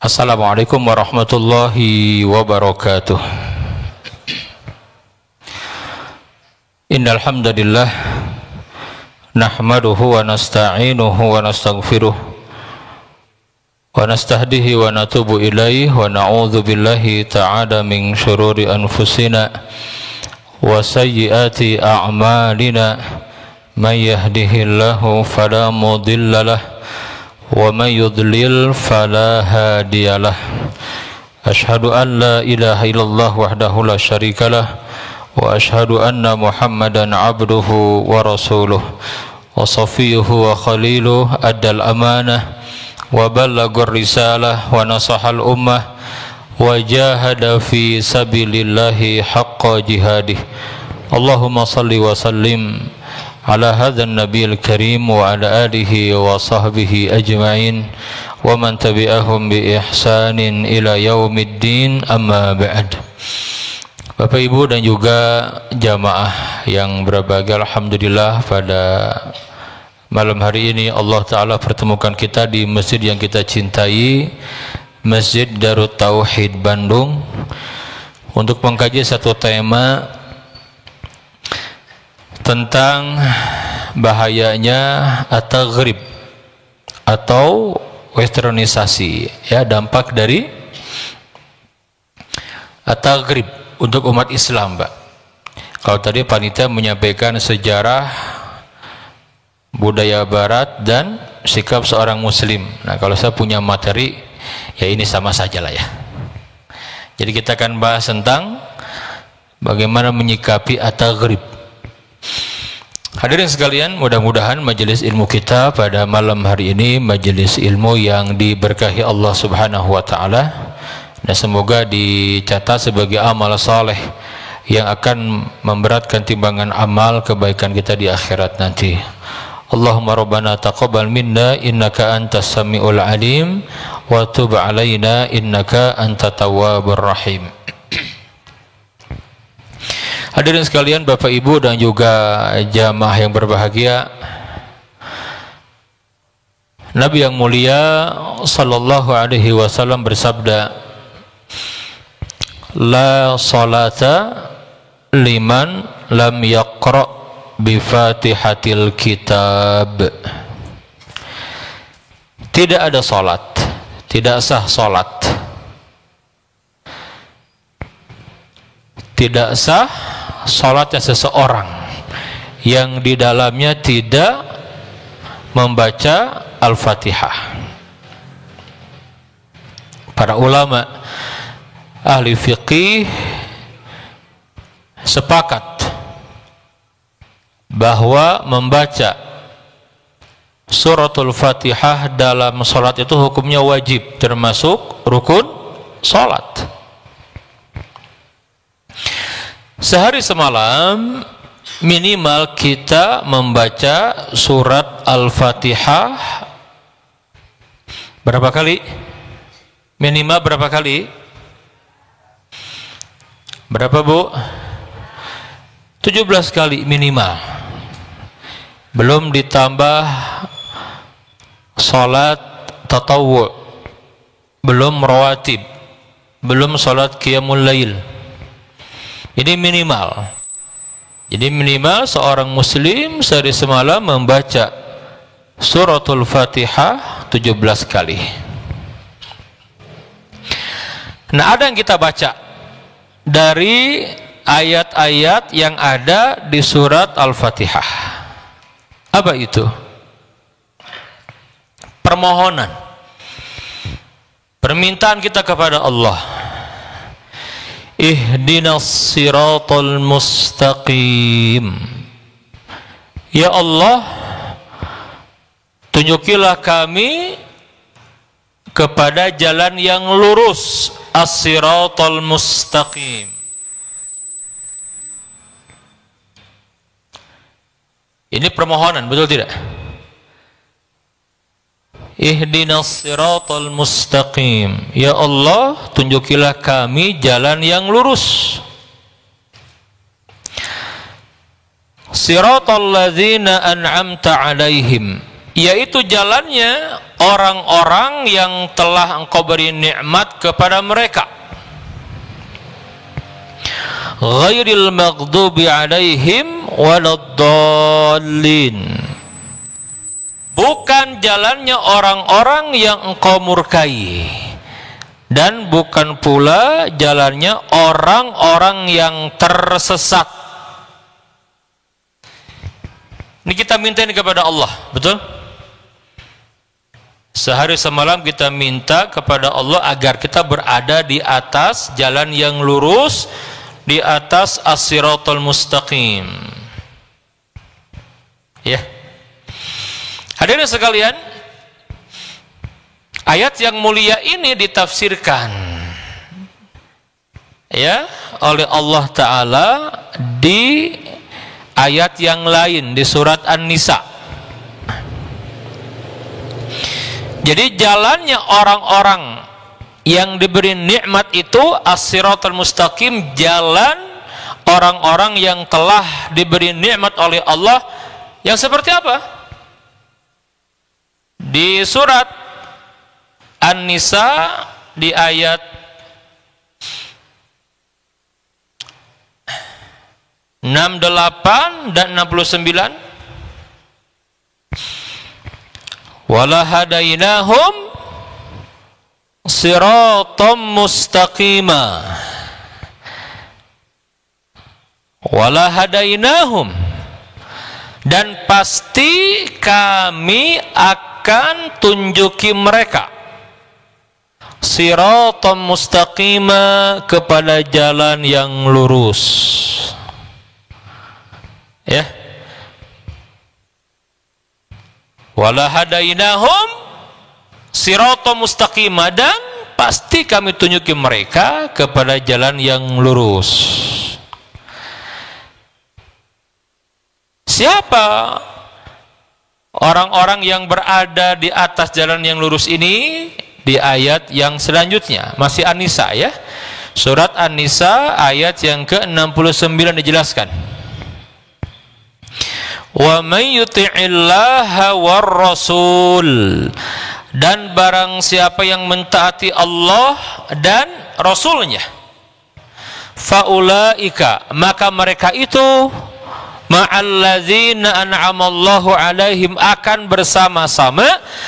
Assalamualaikum warahmatullahi wabarakatuh. Innal hamdalillah nahmaduhu wa nasta'inuhu wa nastaghfiruh wa nastahdihi wa natubu ilaihi wa na'udzu billahi ta'ala min syururi anfusina wa sayyiati a'malina may yahdihillahu fala mudilla lahu wa man yudlil fala hadiyalah. Asyhadu an la ilaha illallah wahdahu la syarikalah wa asyhadu anna Muhammadan abduhu wa rasuluh wa safiyuhu wa khaliluh addal amanah wa ballagur risalah wa nasahal ummah wa jahada fi sabilillahi haqqa jihadih. Allahumma salli wa sallim ala hadzal nabiyil karim wa ala alihi wa sahbihi ajma'in wa man tabi'ahum bi ihsanin ila yaumiddin, amma ba'd. Bapak Ibu dan juga jamaah yang berbahagia, alhamdulillah pada malam hari ini Allah Ta'ala pertemukan kita di masjid yang kita cintai, Masjid Darut Tauhid Bandung, untuk mengkaji satu tema tentang bahayanya at-taghrib atau westernisasi, ya, dampak dari at-taghrib untuk umat Islam, Pak. Kalau tadi panitia menyampaikan sejarah budaya barat dan sikap seorang muslim. Nah, kalau saya punya materi, ya ini sama saja lah ya. Jadi kita akan bahas tentang bagaimana menyikapi at-taghrib. Hadirin sekalian, mudah-mudahan majelis ilmu kita pada malam hari ini majelis ilmu yang diberkahi Allah Subhanahu wa taala, dan semoga dicatat sebagai amal saleh yang akan memberatkan timbangan amal kebaikan kita di akhirat nanti. Allahumma rabbana taqabbal minna innaka antas samiul alim wa tub alaina innaka antat tawwabur rahim. Hadirin sekalian, Bapak Ibu dan juga jamaah yang berbahagia, Nabi yang mulia sallallahu alaihi wasallam bersabda, la salata liman lam yaqra bi fatihatil kitab. Tidak ada salat, tidak sah salat, tidak sah salatnya seseorang yang di dalamnya tidak membaca Al-Fatihah. Para ulama ahli fiqih sepakat bahwa membaca suratul Fatihah dalam salat itu hukumnya wajib, termasuk rukun salat. Sehari semalam minimal kita membaca surat Al-Fatihah berapa kali? Minimal berapa kali? Berapa, Bu? 17 kali minimal. Belum ditambah salat tatawwu', belum rawatib, belum salat qiyamul lail. Ini minimal. Jadi minimal seorang muslim sehari semalam membaca suratul Fatihah 17 kali. Nah, ada yang kita baca dari ayat-ayat yang ada di surat Al-Fatihah. Apa itu? Permohonan, permintaan kita kepada Allah. Ihdinas siratal mustaqim. Ya Allah, tunjukilah kami kepada jalan yang lurus, as-siratal mustaqim. Ini permohonan, betul tidak? Ihdinas siratal mustaqim. Ya Allah, tunjukilah kami jalan yang lurus. Siratal ladzina an'amta alaihim. yaitu jalannya orang-orang yang telah Engkau beri nikmat kepada mereka. Ghairil maghdubi alaihim waladdallin. Bukan jalannya orang-orang yang Engkau murkai, dan bukan pula jalannya orang-orang yang tersesat. Ini kita minta ini kepada Allah, betul? Sehari semalam kita minta kepada Allah agar kita berada di atas jalan yang lurus, di atas as-siratal mustaqim. Ya. Hadirin sekalian, ayat yang mulia ini ditafsirkan ya oleh Allah Ta'ala di ayat yang lain di surat An-Nisa. Jadi jalannya orang-orang yang diberi nikmat itu as-siratal mustaqim, jalan orang-orang yang telah diberi nikmat oleh Allah. Yang seperti apa? Di surat An-Nisa di ayat 68 dan 69, wala hadainahum siratam mustaqima, wala hadainahum, dan pasti kami akan tunjuki mereka siratam mustaqima, kepada jalan yang lurus. Ya, wala hadainahum siratal mustaqimah, dan pasti kami tunjuki mereka kepada jalan yang lurus. Siapa orang-orang yang berada di atas jalan yang lurus ini? Di ayat yang selanjutnya, masih An-Nisa ya, surat An-Nisa ayat yang ke-69 dijelaskan. Wa may yuti'illaha war rasul, dan barang siapa yang mentaati Allah dan Rasulnya, faulaika, maka mereka itu ma'alladzina an'amallahu alaihim, akan bersama-sama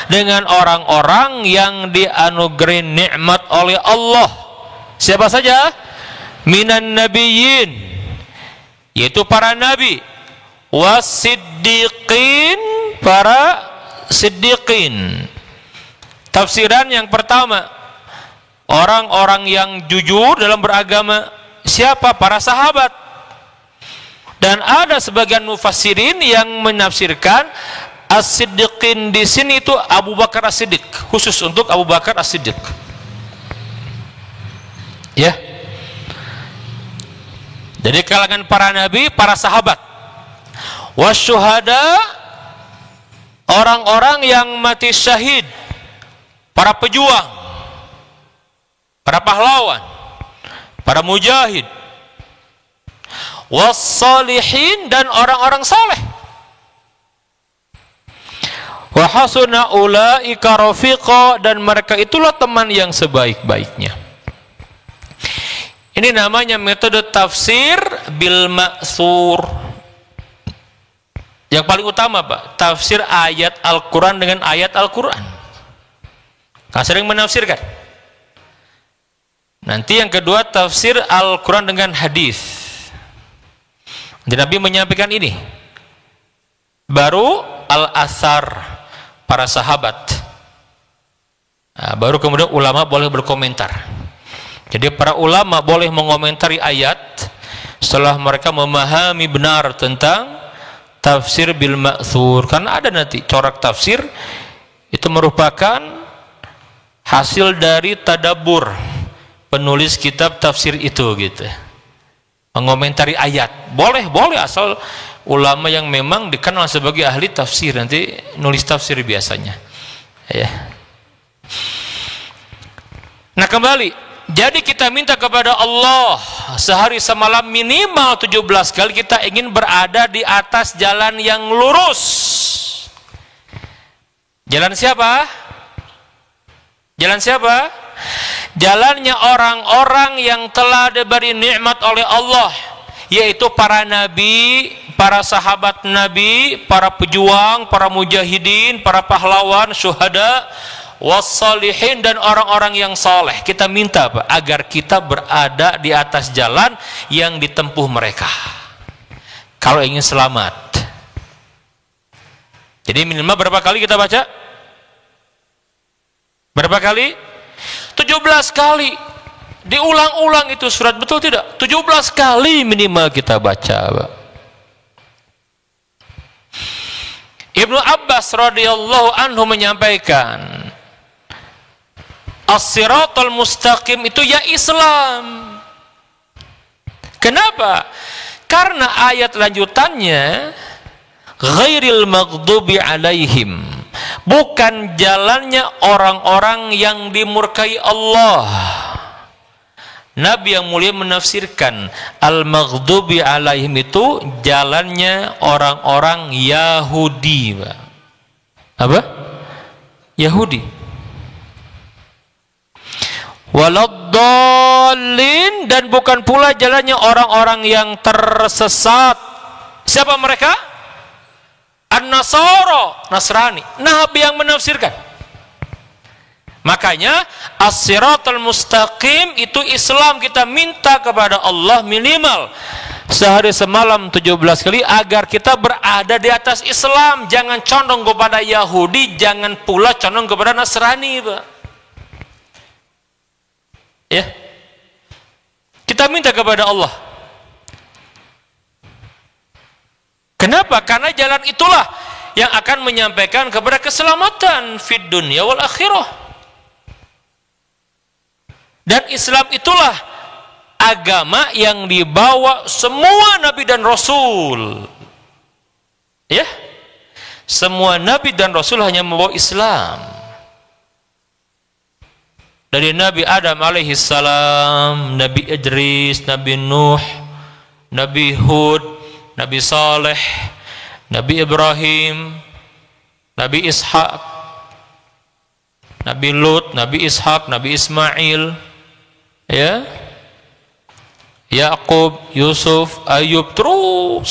dengan orang-orang yang dianugerahi nikmat oleh Allah. Siapa saja? Minan nabiyyin, yaitu para nabi, wasiddiqin, para siddiqin. Tafsiran yang pertama, orang-orang yang jujur dalam beragama. Siapa? Para sahabat. Dan ada sebagian mufassirin yang menafsirkan as-siddiqin di sini itu Abu Bakar As-Siddiq, khusus untuk Abu Bakar As-Siddiq. Ya. Jadi kalangan para nabi, para sahabat. Wasyuhada, orang-orang yang mati syahid, para pejuang, para pahlawan, para mujahid. Wassalihin, dan orang-orang saleh. Wa hasuna ulaika rafiqa, dan mereka itulah teman yang sebaik-baiknya. Ini namanya metode tafsir bil ma'thur. Yang paling utama Pak, tafsir ayat Al-Quran dengan ayat Al-Quran. Kan sering menafsirkan. Nanti yang kedua, tafsir Al-Quran dengan hadis. Jadi Nabi menyampaikan ini. Baru al-asar, para sahabat. Nah, baru kemudian ulama boleh berkomentar. Jadi para ulama boleh mengomentari ayat setelah mereka memahami benar tentang tafsir bil ma'thur. Karena ada nanti corak tafsir itu merupakan hasil dari tadabbur penulis kitab tafsir itu gitu. Mengomentari ayat. Boleh asal ulama yang memang dikenal sebagai ahli tafsir, nanti nulis tafsir biasanya. Ya. Nah kembali, jadi kita minta kepada Allah sehari semalam minimal 17 kali kita ingin berada di atas jalan yang lurus. Jalan siapa? Jalan siapa? Jalannya orang-orang yang telah diberi nikmat oleh Allah, yaitu para nabi, para sahabat nabi, para pejuang, para mujahidin, para pahlawan, syuhada, wassalihin, dan orang-orang yang saleh. Kita minta apa? Agar kita berada di atas jalan yang ditempuh mereka kalau ingin selamat. Jadi minimal berapa kali kita baca? Berapa kali? 17 kali. Diulang-ulang itu surat, betul tidak? 17 kali minimal kita baca, Pak. Ibnu Abbas radhiyallahu anhu menyampaikan, as-siratal mustaqim itu ya Islam. Kenapa? Karena ayat lanjutannya ghairil maghdubi alaihim, bukan jalannya orang-orang yang dimurkai Allah. Nabi yang mulia menafsirkan al-maghdubi alaihim itu jalannya orang-orang Yahudi, Pak. Apa? Yahudi. Waladdallin, dan bukan pula jalannya orang-orang yang tersesat. Siapa mereka? An-Nasara, Nasrani. Nabi yang menafsirkan. Makanya as-siratal mustaqim itu Islam. Kita minta kepada Allah minimal sehari semalam 17 kali agar kita berada di atas Islam. Jangan condong kepada Yahudi, jangan pula condong kepada Nasrani, Pak. Ya. Kita minta kepada Allah. Kenapa? Karena jalan itulah yang akan menyampaikan kepada keselamatan fid dunya wal akhirah. Dan Islam itulah agama yang dibawa semua nabi dan rasul. Ya. Semua nabi dan rasul hanya membawa Islam. Dari Nabi Adam alaihi salam, Nabi Idris, Nabi Nuh, Nabi Hud, Nabi Saleh, Nabi Ibrahim, Nabi Ishak, Nabi Lut, Nabi Ishak, Nabi Ismail, ya, Yakub, Yusuf, Ayub, terus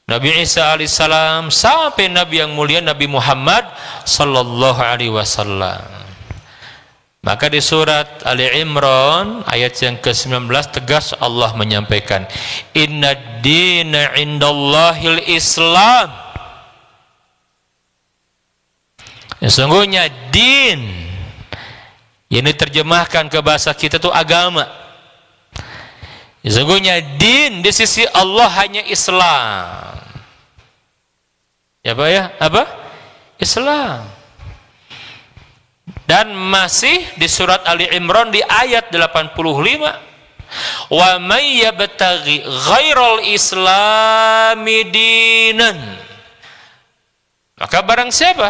Nabi Isa alaihissalam sampai Nabi yang mulia Nabi Muhammad sallallahu alaihi wasallam. Maka di surat Ali Imran ayat yang ke-19 tegas Allah menyampaikan, Inna dina indallahil Islam. Sesungguhnya din yang diterjemahkan ke bahasa kita itu agama. Sesungguhnya din di sisi Allah hanya Islam. Ya Pak ya? Apa? Islam. Dan masih di surat Ali Imran di ayat 85, wa may yabtaghi ghairal islami dinan, maka barang siapa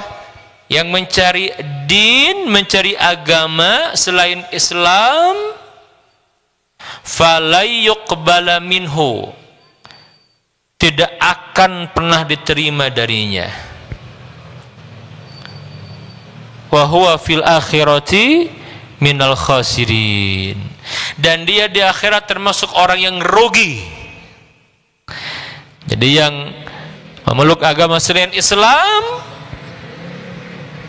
yang mencari din, mencari agama selain Islam, falay yuqbala minhu, tidak akan pernah diterima darinya. Wa huwa fil akhirati minal khasirin, dan dia di akhirat termasuk orang yang rugi. Jadi yang memeluk agama selain Islam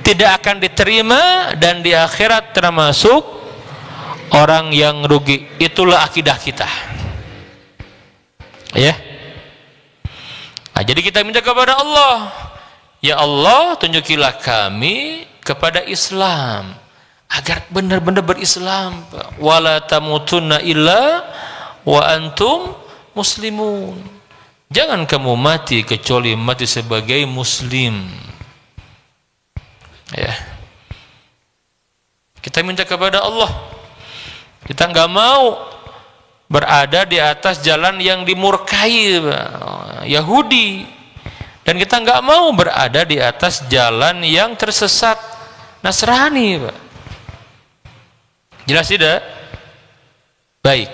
tidak akan diterima, dan di akhirat termasuk orang yang rugi. Itulah akidah kita, ya. Nah, jadi kita minta kepada Allah, ya Allah, tunjukilah kami kepada Islam agar benar-benar berislam. Wala tamutunna illa wa antum muslimun. Jangan kamu mati kecuali mati sebagai muslim. Ya. Kita minta kepada Allah. Kita nggak mau berada di atas jalan yang dimurkai Yahudi, dan kita nggak mau berada di atas jalan yang tersesat Nasrani, Pak. Jelas tidak? Baik.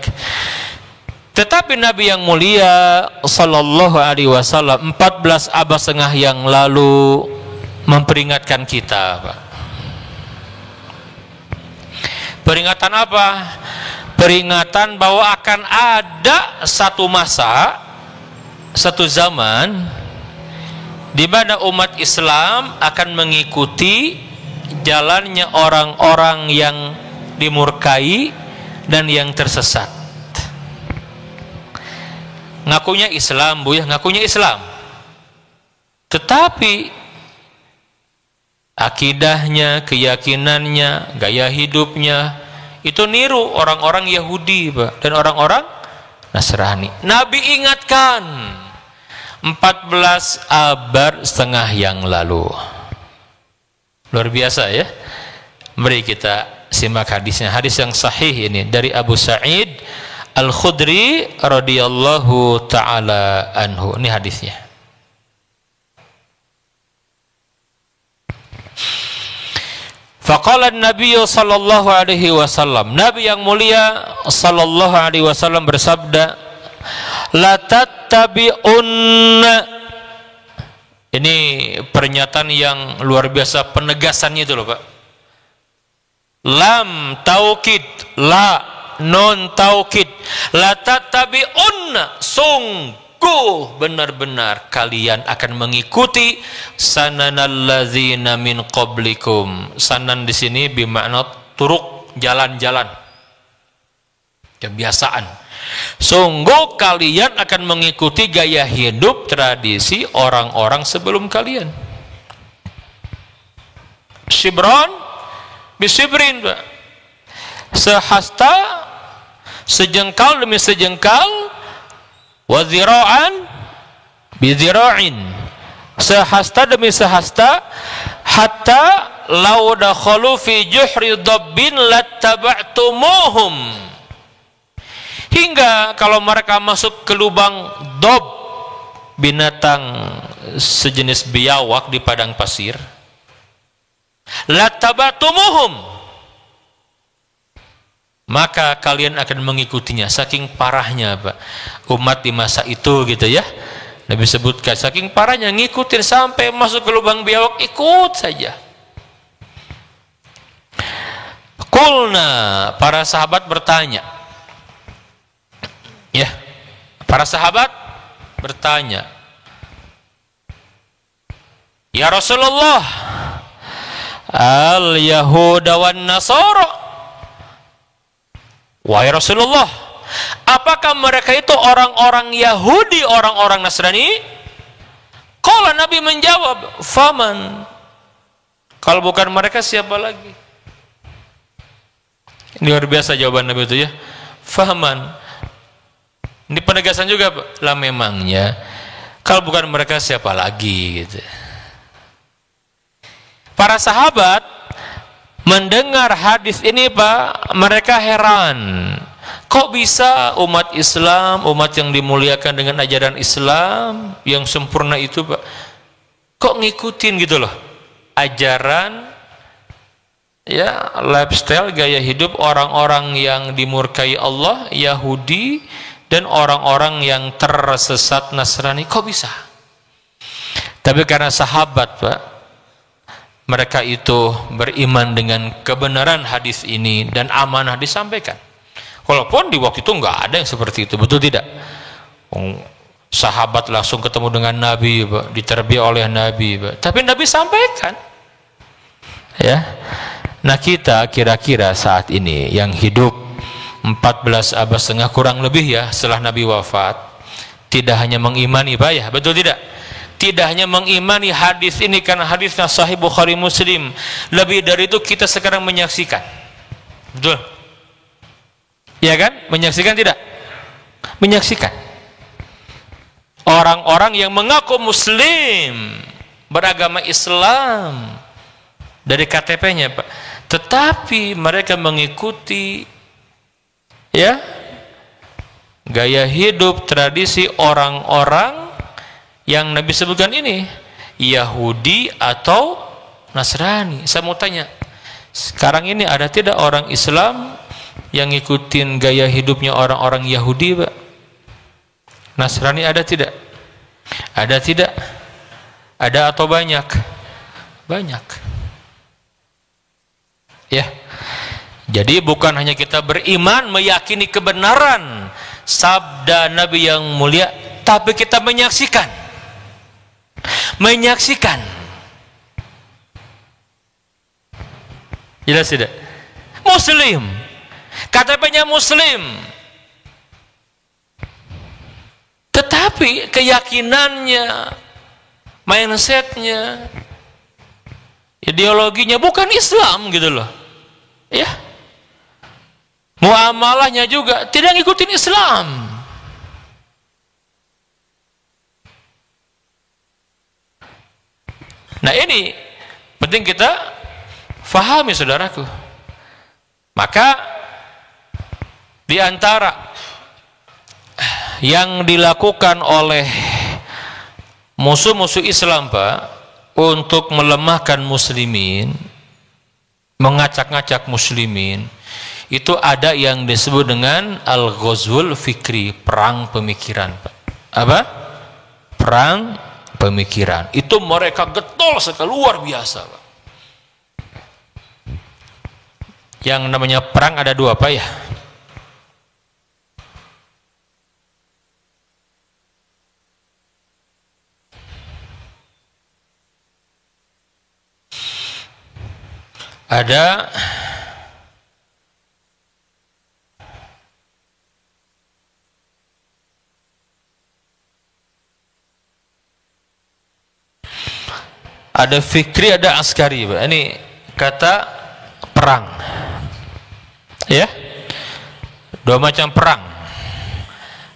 Tetapi Nabi yang mulia sallallahu alaihi wasallam 14 abad setengah yang lalu, memperingatkan kita, Pak. Peringatan apa? Peringatan bahwa akan ada satu masa, satu zaman di mana umat Islam akan mengikuti jalannya orang-orang yang dimurkai dan yang tersesat. Ngakunya Islam, Bu ya, ngakunya Islam. Tetapi akidahnya, keyakinannya, gaya hidupnya itu niru orang-orang Yahudi, Pak, dan orang-orang Nasrani. Nabi ingatkan 14 abad setengah yang lalu. Luar biasa ya. Mari kita simak hadisnya. Hadis yang sahih ini dari Abu Sa'id Al-Khudri radhiyallahu taala anhu. Ini hadisnya. Faqala an-nabiy sallallahu alaihi wasallam, Nabi yang mulia sallallahu alaihi wasallam bersabda, la tattabi'unna. Ini pernyataan yang luar biasa penegasannya itu loh, Pak. Lam taukid, la non taukid, la tattabi'unna, sungguh benar-benar kalian akan mengikuti sananallazina min qablikum. Sanan di sini bermakna turuk, jalan-jalan, kebiasaan. Sungguh kalian akan mengikuti gaya hidup tradisi orang-orang sebelum kalian. Shibron bisibrin, Pak. Sehasta, sejengkal demi sejengkal, wa zira'an bizira'in, sehasta demi sehasta, hatta law dakhalu fi juhri dabbin lattaba'tumuhum, hingga kalau mereka masuk ke lubang dob, binatang sejenis biawak di padang pasir, lattaba'tumuhum, maka kalian akan mengikutinya. Saking parahnya, Pak, umat di masa itu gitu ya. Nabi sebutkan saking parahnya, ngikutin sampai masuk ke lubang biawak, ikut saja. Qulna, para sahabat bertanya. Ya, para sahabat bertanya, ya Rasulullah, al-Yahuda wan Nasara, wahai Rasulullah, apakah mereka itu orang-orang Yahudi, orang-orang Nasrani? Qala, Nabi menjawab, faman, kalau bukan mereka siapa lagi? Ini luar biasa jawaban Nabi itu ya. Faman, ini penegasan juga, Pak. Lah memangnya kalau bukan mereka siapa lagi gitu. Para sahabat mendengar hadis ini, Pak, mereka heran. Kok bisa umat Islam, umat yang dimuliakan dengan ajaran Islam yang sempurna itu, Pak, kok ngikutin gitu loh ajaran, ya, lifestyle, gaya hidup orang-orang yang dimurkai Allah, Yahudi, dan orang-orang yang tersesat Nasrani? Kok bisa? Tapi karena sahabat, Pak, mereka itu beriman dengan kebenaran hadis ini dan amanah disampaikan. Walaupun di waktu itu nggak ada yang seperti itu, betul tidak? Sahabat langsung ketemu dengan Nabi, Pak, diterbiah oleh Nabi, Pak. Tapi Nabi sampaikan. Ya. Nah, kita kira-kira saat ini yang hidup 14 abad setengah kurang lebih ya setelah Nabi wafat, tidak hanya mengimani, Pak, ya, betul tidak? Tidak hanya mengimani hadis ini karena hadisnya sahih Bukhari Muslim, lebih dari itu kita sekarang menyaksikan, betul? Ya kan? Menyaksikan tidak? Menyaksikan orang-orang yang mengaku Muslim, beragama Islam dari KTP-nya, Pak, tetapi mereka mengikuti, ya, gaya hidup tradisi orang-orang yang Nabi sebutkan ini, Yahudi atau Nasrani. Saya mau tanya, sekarang ini ada tidak orang Islam yang ngikutin gaya hidupnya orang-orang Yahudi, Pak? Nasrani ada tidak? Ada tidak? Ada atau banyak? Banyak. Ya. Jadi bukan hanya kita beriman, meyakini kebenaran sabda Nabi yang mulia, tapi kita menyaksikan. Menyaksikan. Jelas tidak? Muslim. KTP-nya Muslim. Tetapi keyakinannya, mindsetnya, ideologinya bukan Islam gitu loh. Ya. Muamalahnya juga tidak ngikutin Islam. Nah ini penting kita fahami, saudaraku. Maka di antara yang dilakukan oleh musuh-musuh Islam, Pak, untuk melemahkan muslimin, mengacak-ngacak muslimin, itu ada yang disebut dengan al-ghazwul fikri, perang pemikiran, Pak. Apa? Perang pemikiran. Itu mereka getol sekali, luar biasa, Pak. Yang namanya perang ada dua, Pak, ya. Ada fikri, ada askari, Pak. Ini kata perang. Ya. Dua macam perang.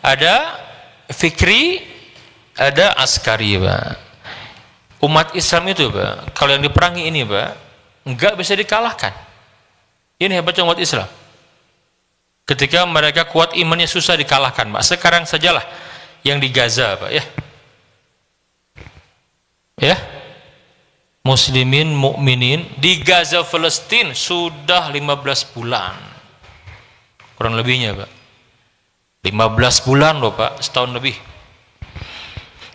Ada fikri, ada askari, Pak. Umat Islam itu, Pak, kalau yang diperangi ini, Pak, enggak bisa dikalahkan. Ini hebatnya umat Islam. Ketika mereka kuat imannya, susah dikalahkan, Pak. Sekarang sajalah yang di Gaza, Pak, ya. Ya. Muslimin, mukminin di Gaza, Palestina sudah 15 bulan. Kurang lebihnya, Pak. 15 bulan loh, Pak, setahun lebih.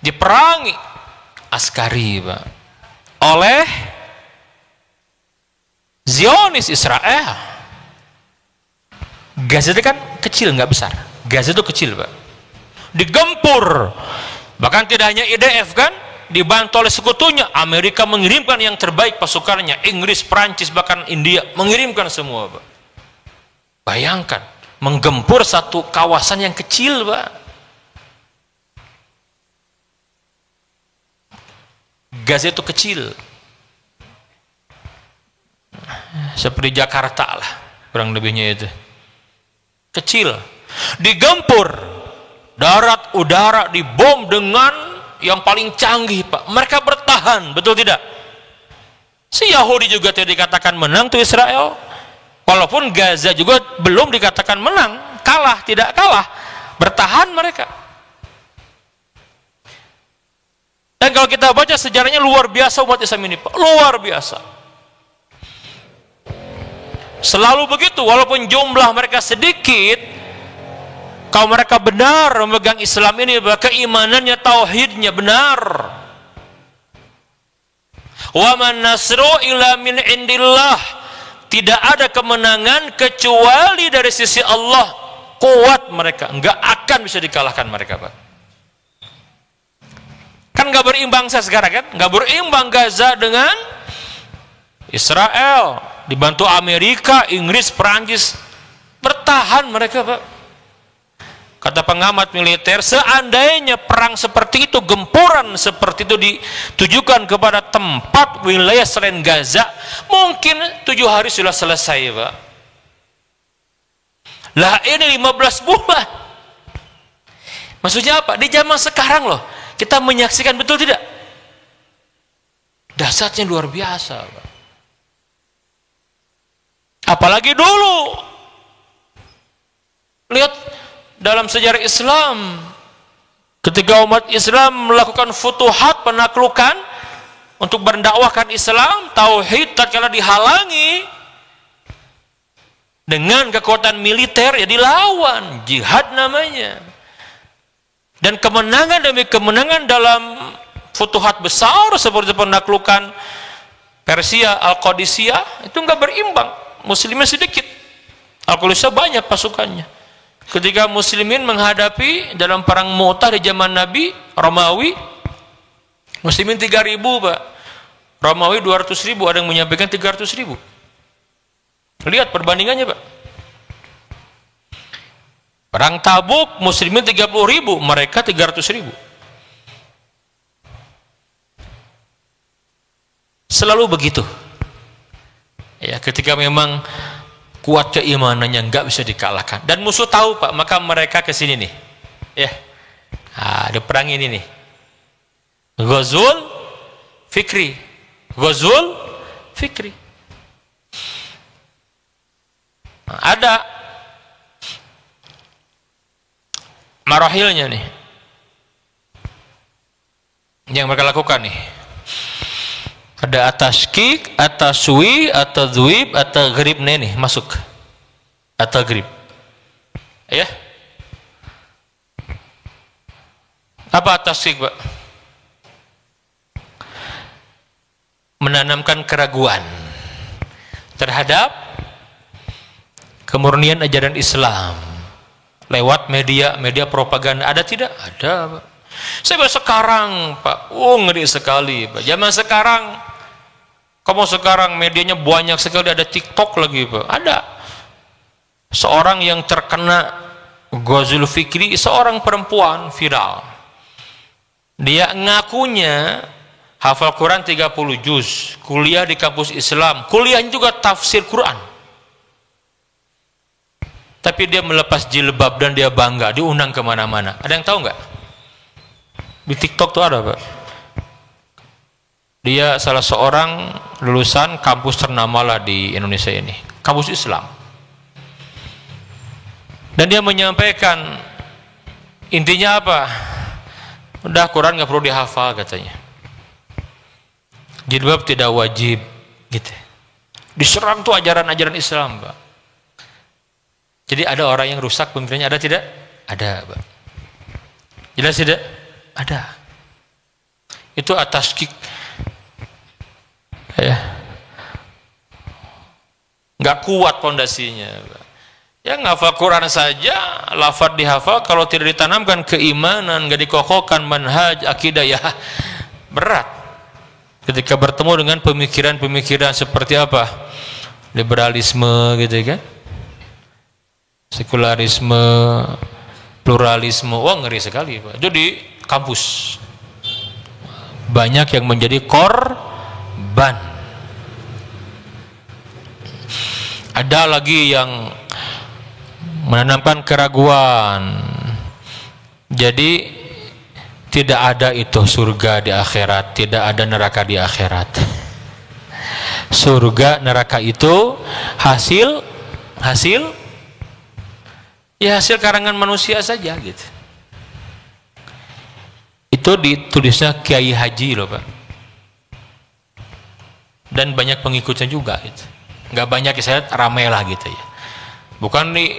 Diperangi askari, Pak, oleh Zionis Israel. Gaza itu kan kecil, nggak besar. Gaza itu kecil, Pak. Digempur. Bahkan tidak hanya IDF, kan, dibantu oleh sekutunya. Amerika mengirimkan yang terbaik pasukannya, Inggris, Prancis, bahkan India mengirimkan semua, Pak. Bayangkan, menggempur satu kawasan yang kecil, Pak. Gaza itu kecil, seperti Jakarta lah, kurang lebihnya itu. Kecil, digempur, darat, udara, dibom dengan yang paling canggih, Pak. Mereka bertahan, betul tidak? Si Yahudi juga tidak dikatakan menang tuh Israel. Walaupun Gaza juga belum dikatakan menang, kalah, tidak kalah, bertahan mereka. Dan kalau kita baca sejarahnya luar biasa umat Islam ini, Pak, luar biasa. Selalu begitu, walaupun jumlah mereka sedikit, kalau mereka benar memegang Islam ini, keimanannya, tauhidnya benar. Wa man nasru illa min indillah. Tidak ada kemenangan kecuali dari sisi Allah. Kuat mereka, enggak akan bisa dikalahkan mereka, Pak. Kan enggak berimbang sekarang, kan? Enggak berimbang Gaza dengan Israel, dibantu Amerika, Inggris, Prancis. Bertahan mereka, Pak. Kata pengamat militer, seandainya perang seperti itu, gempuran seperti itu ditujukan kepada tempat wilayah selain Gaza, mungkin 7 hari sudah selesai, Pak. Lah ini 15 bulan. Maksudnya apa? Di zaman sekarang loh, kita menyaksikan, betul tidak? Dahsyatnya luar biasa, Pak. Apalagi dulu, lihat dalam sejarah Islam, ketika umat Islam melakukan futuhat, penaklukan untuk mendakwahkan Islam, tauhid, tatkala dihalangi dengan kekuatan militer, ya dilawan, jihad namanya. Dan kemenangan demi kemenangan dalam futuhat besar seperti penaklukan Persia, Al-Qadisiyah itu nggak berimbang, muslimin sedikit, Al-Qadisiyah banyak pasukannya. Ketika muslimin menghadapi dalam perang Mu'tah di zaman Nabi, Romawi, muslimin 3.000 Pak, Romawi 200.000, ada yang menyampaikan 300.000. Lihat perbandingannya Pak. Perang Tabuk muslimin 30.000, mereka 300.000. Selalu begitu. Ya, ketika memang kuat keimanannya nggak bisa dikalahkan. Dan musuh tahu Pak, maka mereka ke sini nih. Ya. Nah, ada perang ini nih. Ghazul Fikri. Ghazul Fikri. Nah, ada marahilnya nih. Yang mereka lakukan nih. Ada at-tashkik, at-taswi, at-tadwib, at-taghrib nih masuk. At-taghrib. Ya. Apa at-tashkik, Pak? Menanamkan keraguan terhadap kemurnian ajaran Islam lewat media propaganda. Ada tidak? Ada, Pak. Saya bilang sekarang Pak, ngeri sekali Pak. Zaman sekarang, kamu sekarang medianya banyak sekali, ada TikTok lagi Pak. Ada seorang yang terkena Ghazul Fikri, seorang perempuan viral. Dia ngakunya hafal Quran 30 juz, kuliah di kampus Islam, kuliahnya juga tafsir Quran. Tapi dia melepas jilbab dan dia bangga, diundang kemana-mana. Ada yang tahu nggak? Di TikTok tuh ada Pak. Dia salah seorang lulusan kampus ternama lah di Indonesia ini, kampus Islam. Dan dia menyampaikan intinya apa? Udah Quran nggak perlu dihafal katanya. Jilbab tidak wajib, gitu. Diserang tuh ajaran-ajaran Islam, Pak. Jadi ada orang yang rusak pemikirannya, ada tidak? Ada, Pak. Jelas tidak? Ada. Itu atas kick. Ya. Nggak kuat pondasinya, Pak. Ya ngafal Quran saja, lafaz dihafal, kalau tidak ditanamkan keimanan, nggak dikokohkan manhaj, akidah, ya berat. Ketika bertemu dengan pemikiran-pemikiran seperti apa? Liberalisme gitu kan? Sekularisme, pluralisme, wah ngeri sekali Pak. Jadi kampus banyak yang menjadi korban. Ada lagi yang menanamkan keraguan. Jadi tidak ada itu surga di akhirat, tidak ada neraka di akhirat. Surga neraka itu hasil karangan manusia saja gitu. Itu ditulisnya Kiai Haji loh Pak. Dan banyak pengikutnya juga gitu. Nggak banyak, saya ramai lah gitu ya. Bukan di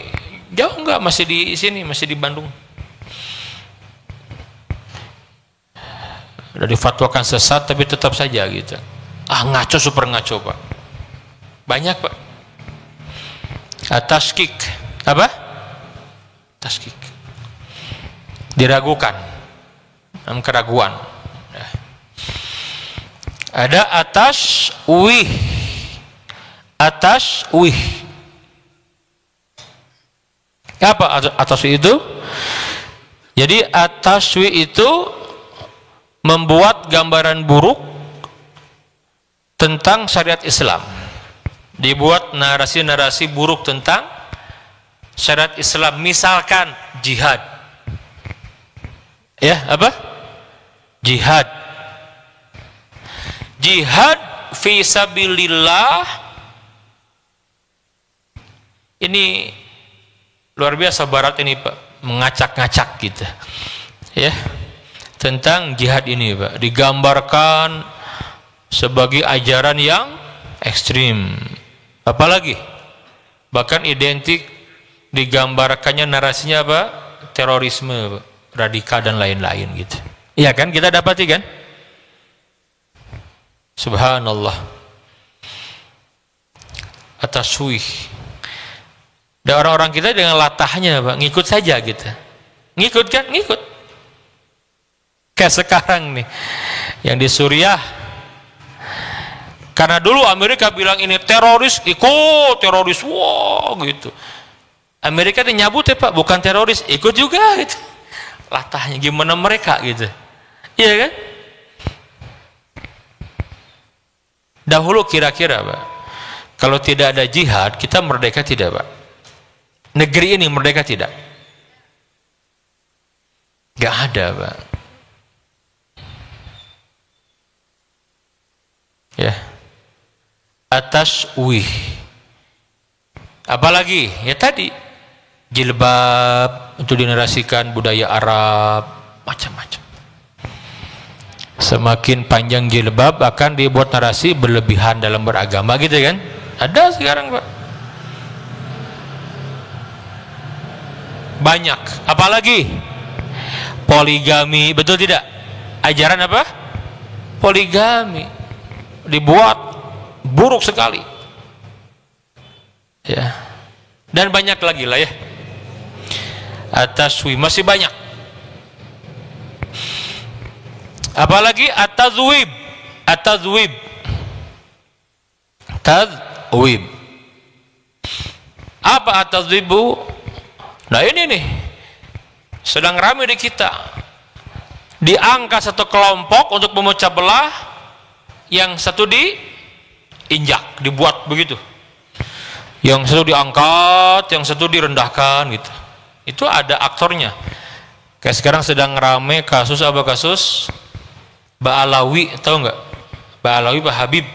jauh, nggak, masih di sini, masih di Bandung. Udah difatwakan sesat tapi tetap saja gitu. Ngaco, super ngaco Pak. Banyak Pak. Tashkik. Apa? Tashkik. Diragukan. Dalam keraguan. Ada atas wih. Atas wih. Apa atas wih itu? Jadi atas wih itu membuat gambaran buruk tentang syariat Islam. Dibuat narasi-narasi buruk tentang syariat Islam. Misalkan jihad. Ya, apa? Jihad. Jihad fi sabilillah. Ini luar biasa barat ini Pak, mengacak-ngacak gitu. Ya. Tentang jihad ini Pak, digambarkan sebagai ajaran yang ekstrim. Apalagi bahkan identik digambarkannya narasinya apa? Terorisme, Pak, radikal dan lain-lain gitu. Iya kan, kita dapati kan? Subhanallah. At-taswih. Dan orang-orang kita dengan latahnya Pak, ngikut saja gitu. Ngikut kan? Ngikut. Kayak sekarang nih yang di Suriah, karena dulu Amerika bilang ini teroris, ikut teroris, wah gitu. Amerika nyabut ya Pak, bukan teroris, ikut juga gitu. Latahnya gimana mereka gitu, iya kan? Dahulu kira-kira Pak, kalau tidak ada jihad kita merdeka tidak Pak? Negeri ini merdeka tidak? Gak ada Pak. Ya, at-taswih. Apalagi ya tadi jilbab untuk dinarasikan budaya Arab, macam-macam. Semakin panjang jilbab akan dibuat narasi berlebihan dalam beragama gitu kan? Ada sekarang Pak. Banyak. Apalagi poligami, betul tidak? Ajaran apa? Poligami dibuat buruk sekali ya, dan banyak lagi lah ya. At-taswih masih banyak. Apalagi at-tadzwib. At-tadzwib, tadzwib. Apa at-tadzwibu? Nah ini nih sedang ramai di kita, diangkat satu kelompok untuk memecah belah, yang satu diinjak, dibuat begitu, yang satu diangkat, yang satu direndahkan gitu. Itu ada aktornya. Kayak sekarang sedang rame kasus apa? Kasus Ba'alawi, tahu nggak? Ba'alawi, Pak Habib.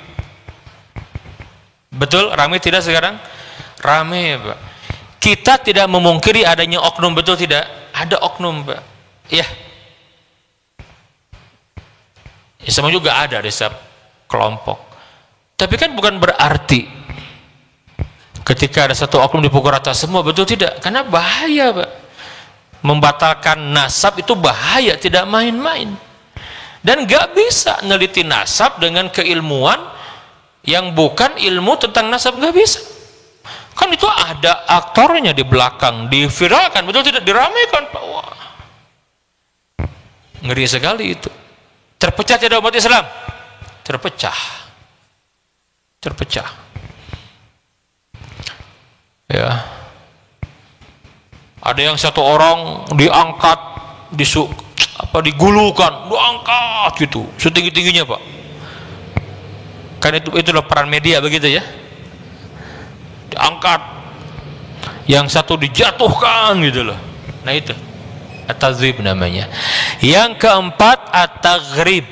Betul rame tidak sekarang? Rame Pak. Kita tidak memungkiri adanya oknum, betul tidak? Ada oknum Pak. Iya. Ya, sama juga ada di setiap kelompok. Tapi kan bukan berarti ketika ada satu oknum dipukul rata semua, betul tidak? Karena bahaya Pak. Membatalkan nasab itu bahaya, tidak main-main. Dan gak bisa neliti nasab dengan keilmuan yang bukan ilmu tentang nasab, gak bisa. Kan itu ada aktornya di belakang, diviralkan, betul tidak? Diramaikan Pak. Wah, ngeri sekali itu. Terpecah tidak umat Islam? Terpecah, terpecah ya. Ada yang satu orang diangkat, digulukan, diangkat gitu setinggi-tingginya Pak. Kan itulah peran media begitu ya, diangkat, yang satu dijatuhkan gitu loh. Nah itu at-tadzwib namanya. Yang keempat at-taghrib.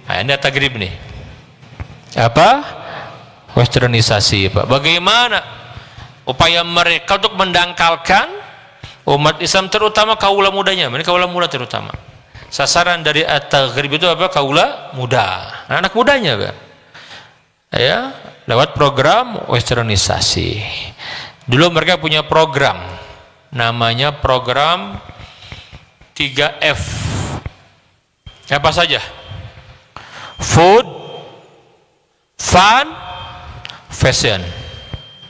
Nah ini at-taghrib nih, apa? Westernisasi Pak. Bagaimana upaya mereka untuk mendangkalkan umat Islam, terutama kaula mudanya. Ini kaula muda terutama. Sasaran dari at-taghrib itu apa? Kaula muda, anak mudanya Pak. Ya, lewat program westernisasi. Dulu mereka punya program namanya program 3F. Apa saja? Food, fun, fashion.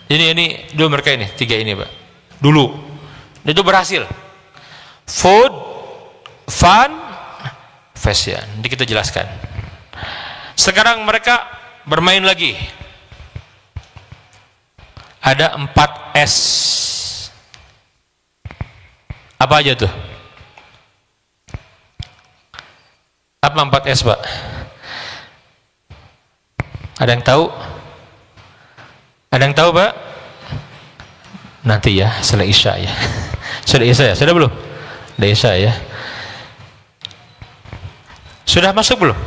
Ini dulu mereka ini, tiga ini Pak. Dulu itu berhasil. Food, fun, fashion. Nanti kita jelaskan. Sekarang mereka bermain lagi. Ada 4S. Apa aja tuh? Apa 4S Pak? Ada yang tahu? Ada yang tahu Pak? Nanti ya, setelah Isya ya. Sudah Isya ya? Sudah belum? Sudah Isya ya. Sudah masuk belum?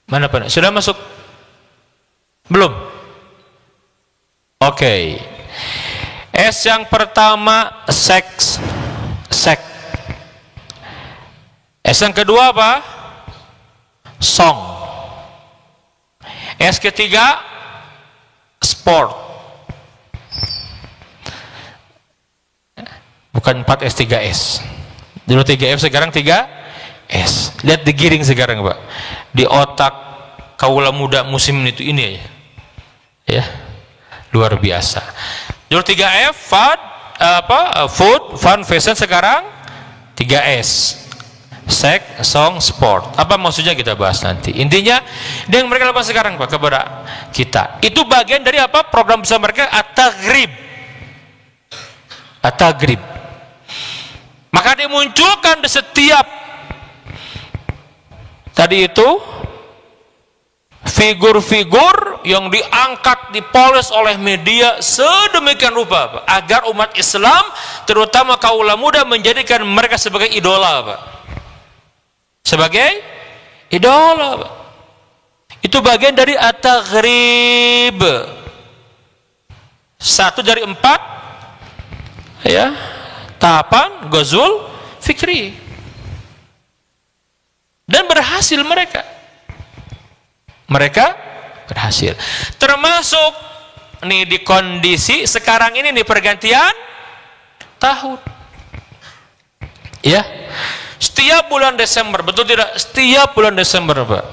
Mana Pak? Sudah masuk? Belum? Oke. S yang pertama seks. Seks. S yang kedua apa? Song. S ketiga sport. Bukan 4S, 3S. Dulu 3F, sekarang 3S. Lihat digiring sekarang Pak. Di otak kaula muda musim itu ini aja. Ya. luar biasa. Dulu 3F, food, fun, fashion. Sekarang 3S, sex, song, sport. Apa maksudnya kita bahas nanti. Intinya yang mereka lakukan sekarang Pak kepada kita itu bagian dari apa? Program besar mereka, at-taghrib. At-taghrib. Maka dimunculkan di setiap tadi itu figur-figur yang diangkat, dipoles oleh media sedemikian rupa Pak, agar umat Islam terutama kaum muda menjadikan mereka sebagai idola Pak. Sebagai idola Pak. Itu bagian dari at-taghrib. 1 dari 4 ya tahapan ghazwul fikri. Dan berhasil mereka berhasil, termasuk nih di kondisi sekarang ini nih pergantian tahun ya, setiap bulan Desember, betul tidak? Setiap bulan Desember Pak,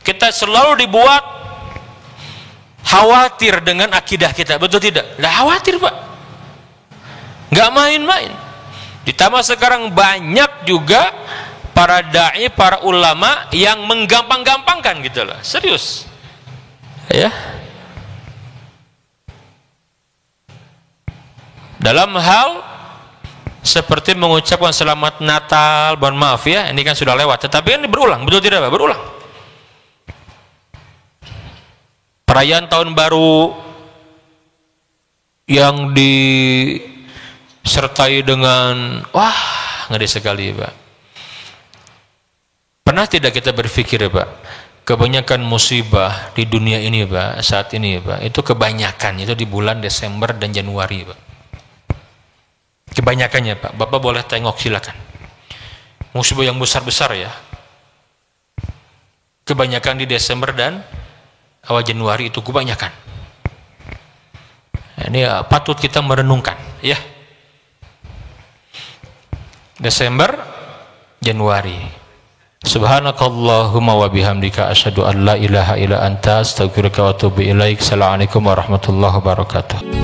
kita selalu dibuat khawatir dengan akidah kita, betul tidak? Nggak khawatir Pak, nggak main-main. Ditambah sekarang banyak juga para da'i, para ulama yang menggampang-gampangkan gitu loh, serius ya, dalam hal seperti mengucapkan selamat Natal, mohon maaf ya, ini kan sudah lewat, tetapi ini berulang, betul tidak Pak? Berulang. Perayaan tahun baru yang disertai dengan wah ngeri sekali Pak. Pernah tidak kita berpikir ya Pak, kebanyakan musibah di dunia ini Pak, saat ini Pak, itu kebanyakan itu di bulan Desember dan Januari Pak. Kebanyakannya Pak, Bapak boleh tengok silakan. Musibah yang besar-besar ya, kebanyakan di Desember dan awal Januari, itu kebanyakan. Ini patut kita merenungkan ya. Desember, Januari. Subhanakallahumma wa bihamdika asyhadu an la ilaha illa anta astaghfiruka wa atubu ilaik. Assalamualaikum warahmatullahi wabarakatuh.